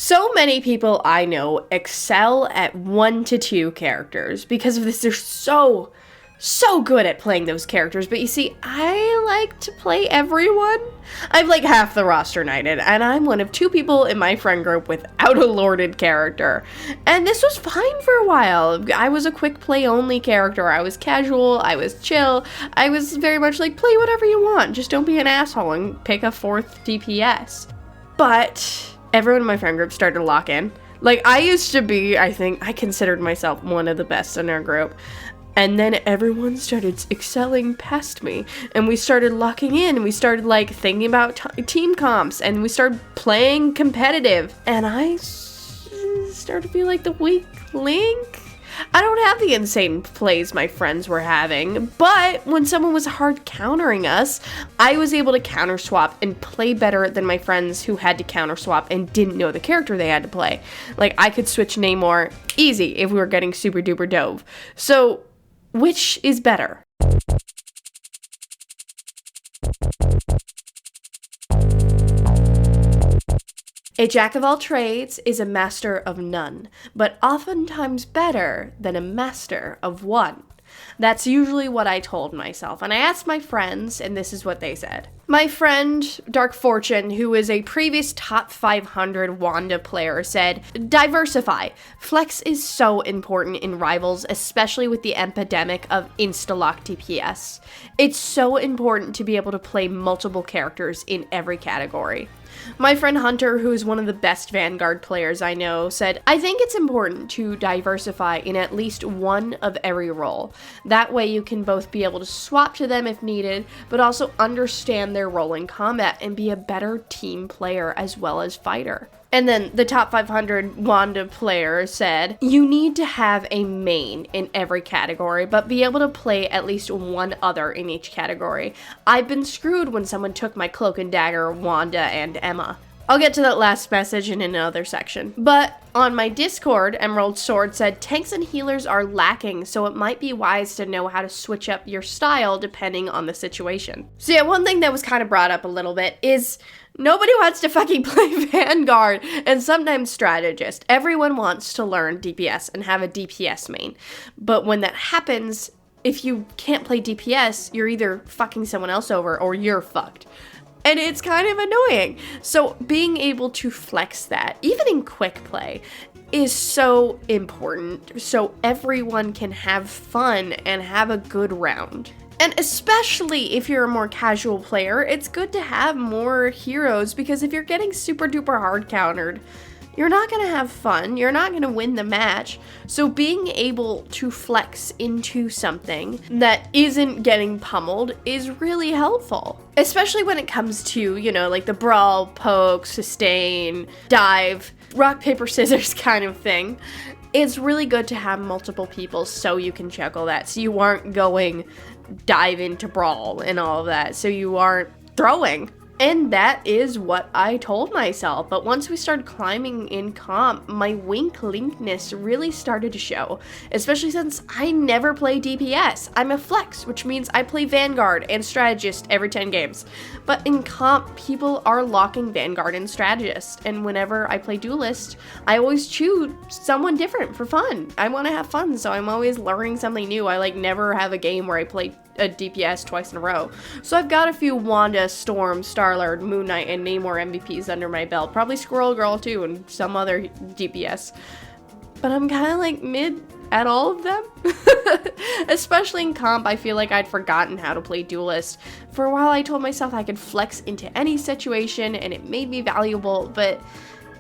So many people I know excel at 1 to 2 characters. Because of this, they're so good at playing those characters. But you see, I like to play everyone. I've like half the roster knighted, and I'm one of 2 people in my friend group without a lorded character. And this was fine for a while. I was a quick play only character. I was casual, I was chill. I was very much like, play whatever you want. Just don't be an asshole and pick a 4th DPS. But everyone in my friend group started to lock in. Like, I used to be, I considered myself one of the best in our group. And then everyone started excelling past me. And we started locking in. And we started, like, thinking about team comps. And we started playing competitive. And I started to feel like the weak link. I don't have the insane plays my friends were having, but when someone was hard countering us, I was able to counter swap and play better than my friends who had to counter swap and didn't know the character they had to play. Like, I could switch Namor easy if we were getting super duper dove. So, which is better? A jack of all trades is a master of none, but oftentimes better than a master of one. That's usually what I told myself, and I asked my friends, and this is what they said. My friend, Dark Fortune, who is a previous top 500 Wanda player, said, diversify. Flex is so important in Rivals, especially with the epidemic of insta-lock DPS. It's so important to be able to play multiple characters in every category. My friend Hunter, who is one of the best Vanguard players I know, said, I think it's important to diversify in at least one of every role. That way you can both be able to swap to them if needed, but also understand their role in combat and be a better team player as well as fighter. And then the top 500 Wanda player said, you need to have a main in every category, but be able to play at least one other in each category. I've been screwed when someone took my Cloak and Dagger, Wanda, and Emma. I'll get to that last message in another section. But on my Discord, Emerald Sword said, tanks and healers are lacking, so it might be wise to know how to switch up your style depending on the situation. So yeah, one thing that was kind of brought up a little bit is nobody wants to fucking play Vanguard and sometimes Strategist. Everyone wants to learn DPS and have a DPS main. But when that happens, if you can't play DPS, you're either fucking someone else over or you're fucked. And it's kind of annoying. So being able to flex that, even in quick play, is so important so everyone can have fun and have a good round. And especially if you're a more casual player, it's good to have more heroes, because if you're getting super duper hard countered, you're not going to have fun, you're not going to win the match. So being able to flex into something that isn't getting pummeled is really helpful. Especially when it comes to, you know, like the brawl, poke, sustain, dive, rock, paper, scissors kind of thing. It's really good to have multiple people so you can juggle that, so you aren't going dive into brawl and all of that, so you aren't throwing. And that is what I told myself. But once we started climbing in comp, my linkness really started to show. Especially since I never play DPS. I'm a flex, which means I play Vanguard and Strategist every 10 games. But in comp, people are locking Vanguard and Strategist. And whenever I play Duelist, I always choose someone different for fun. I want to have fun, so I'm always learning something new. I never have a game where I play a DPS twice in a row. So I've got a few Wanda, Storm, Starlord, Moon Knight, and Namor MVPs under my belt. Probably Squirrel Girl too, and some other DPS. But I'm kind of like mid at all of them. Especially in comp, I feel like I'd forgotten how to play Duelist. For a while I told myself I could flex into any situation and it made me valuable, but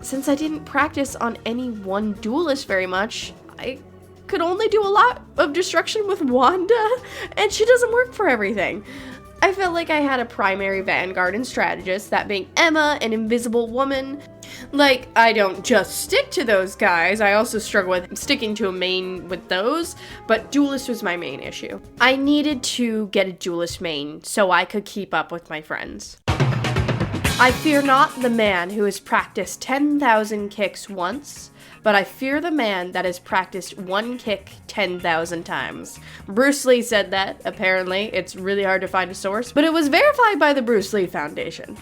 since I didn't practice on any one Duelist very much, I could only do a lot of destruction with Wanda, and she doesn't work for everything. I felt like I had a primary Vanguard and Strategist, that being Emma, an Invisible Woman. Like, I don't just stick to those guys, I also struggle with sticking to a main with those, but Duelist was my main issue. I needed to get a Duelist main so I could keep up with my friends. I fear not the man who has practiced 10,000 kicks once, but I fear the man that has practiced one kick 10,000 times. Bruce Lee said that, apparently. It's really hard to find a source, but it was verified by the Bruce Lee Foundation.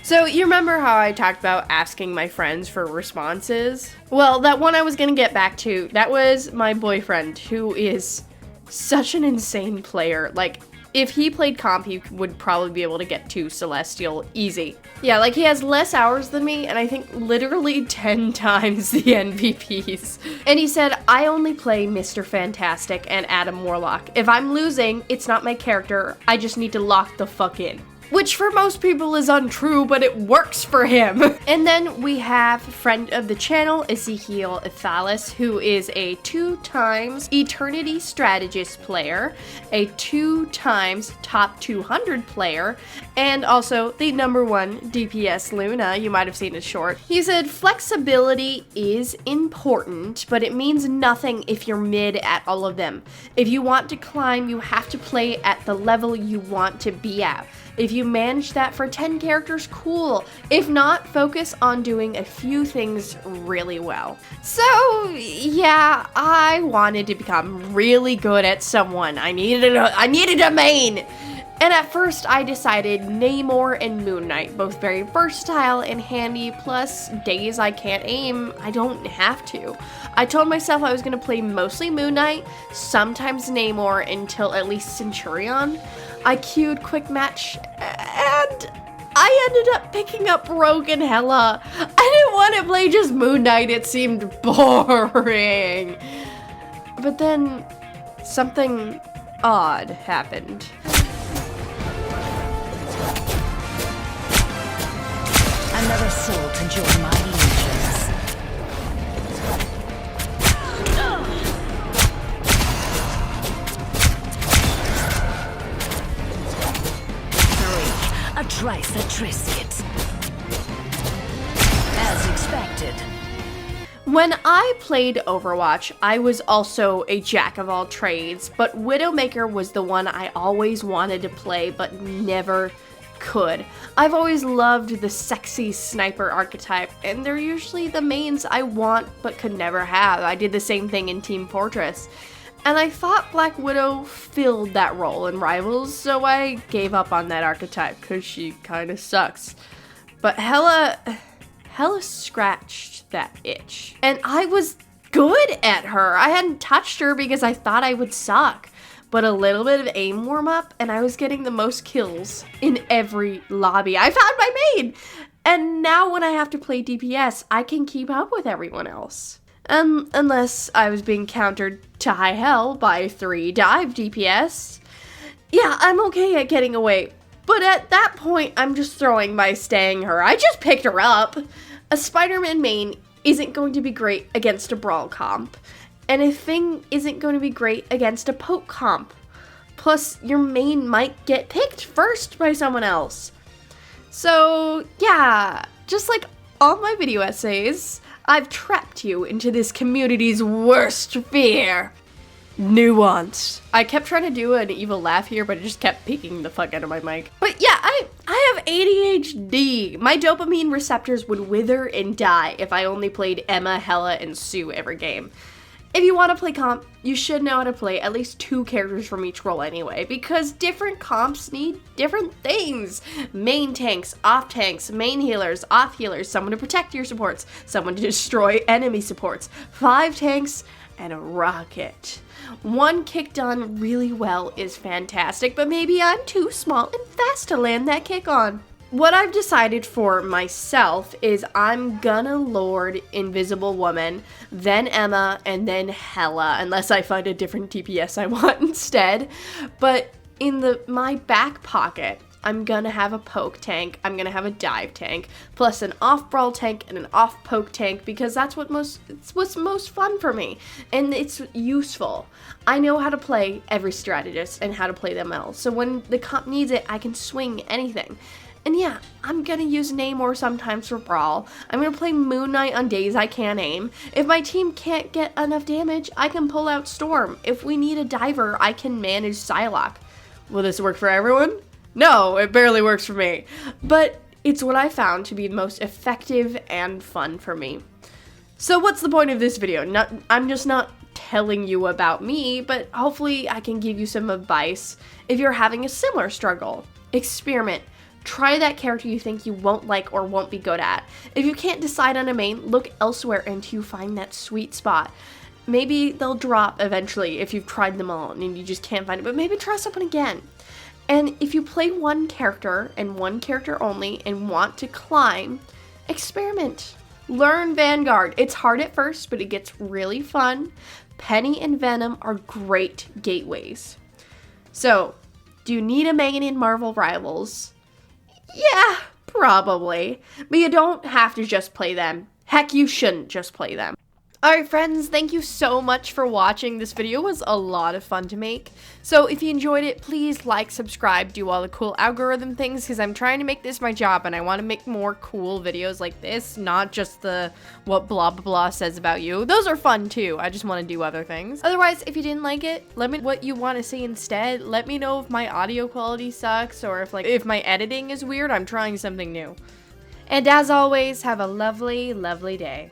So you remember how I talked about asking my friends for responses? Well, that one I was gonna get back to, that was my boyfriend, who is such an insane player. Like, if he played comp, he would probably be able to get to Celestial easy. Yeah, like he has less hours than me, and I think literally 10 times the MVPs. And he said, I only play Mr. Fantastic and Adam Warlock. If I'm losing, it's not my character, I just need to lock the fuck in. Which for most people is untrue, but it works for him. And then we have friend of the channel, Ezekiel Ithalis, who is a 2 times Eternity Strategist player, a 2 times Top 200 player, and also the #1 DPS Luna. You might have seen his short. He said, flexibility is important, but it means nothing if you're mid at all of them. If you want to climb, you have to play at the level you want to be at. If you manage that for 10 characters, cool. If not, focus on doing a few things really well. So, yeah, I wanted to become really good at someone. I needed a main. And at first I decided Namor and Moon Knight, both very versatile and handy, plus days I can't aim, I don't have to. I told myself I was gonna play mostly Moon Knight, sometimes Namor, until at least Centurion. I queued quick match, and I ended up picking up Rogue and Hela. I didn't want to play just Moon Knight, it seemed boring. But then, something odd happened. Another soul to join my legions. A trice a trisket. As expected. When I played Overwatch, I was also a jack of all trades, but Widowmaker was the one I always wanted to play but never could. I've always loved the sexy sniper archetype, and they're usually the mains I want but could never have. I did the same thing in Team Fortress. And I thought Black Widow filled that role in Rivals, so I gave up on that archetype because she kind of sucks. But Hela scratched that itch. And I was good at her. I hadn't touched her because I thought I would suck. But a little bit of aim warm up and I was getting the most kills in every lobby. I found my main! And now when I have to play DPS, I can keep up with everyone else. Unless I was being countered to high hell by 3 dive DPS. Yeah, I'm okay at getting away, but at that point, I'm just throwing my staying her. I just picked her up. A Spider-Man main isn't going to be great against a Brawl comp, and a Thing isn't going to be great against a Poke comp. Plus, your main might get picked first by someone else. So, yeah, just like all my video essays, I've trapped you into this community's worst fear. Nuance. I kept trying to do an evil laugh here, but it just kept peeking the fuck out of my mic. But yeah, I have ADHD. My dopamine receptors would wither and die if I only played Emma, Hela, and Sue every game. If you want to play comp, you should know how to play at least 2 characters from each role anyway, because different comps need different things. Main tanks, main healers, off healers, someone to protect your supports, someone to destroy enemy supports, 5 tanks, and a rocket. 1 kick done really well is fantastic, but maybe I'm too small and fast to land that kick on. What I've decided for myself is I'm gonna Lord Invisible Woman, then Emma, and then Hela, unless I find a different DPS I want instead. But in my back pocket, I'm gonna have a poke tank, I'm gonna have a dive tank, plus an off brawl tank and an off poke tank, because that's what's most fun for me, and it's useful. I know how to play every strategist and how to play them well, so when the comp needs it, I can swing anything. And yeah, I'm gonna use Namor sometimes for Brawl. I'm gonna play Moon Knight on days I can't aim. If my team can't get enough damage, I can pull out Storm. If we need a diver, I can manage Psylocke. Will this work for everyone? No, it barely works for me. But it's what I found to be the most effective and fun for me. So what's the point of this video? I'm just not telling you about me, but hopefully I can give you some advice if you're having a similar struggle. Experiment. Try that character you think you won't like or won't be good at. If you can't decide on a main, look elsewhere until you find that sweet spot. Maybe they'll drop eventually if you've tried them all and you just can't find it, but maybe try something again. And if you play one character and one character only and want to climb, experiment. Learn Vanguard. It's hard at first, but it gets really fun. Penny and Venom are great gateways. So, do you need a main in Marvel Rivals? Yeah, probably. But you don't have to just play them. Heck, you shouldn't just play them. Alright friends, thank you so much for watching. This video was a lot of fun to make. So if you enjoyed it, please like, subscribe, do all the cool algorithm things, because I'm trying to make this my job and I want to make more cool videos like this, not just the what blah blah blah says about you. Those are fun too. I just want to do other things. Otherwise, if you didn't like it, let me know what you want to see instead. Let me know if my audio quality sucks or if my editing is weird. I'm trying something new. And as always, have a lovely, lovely day.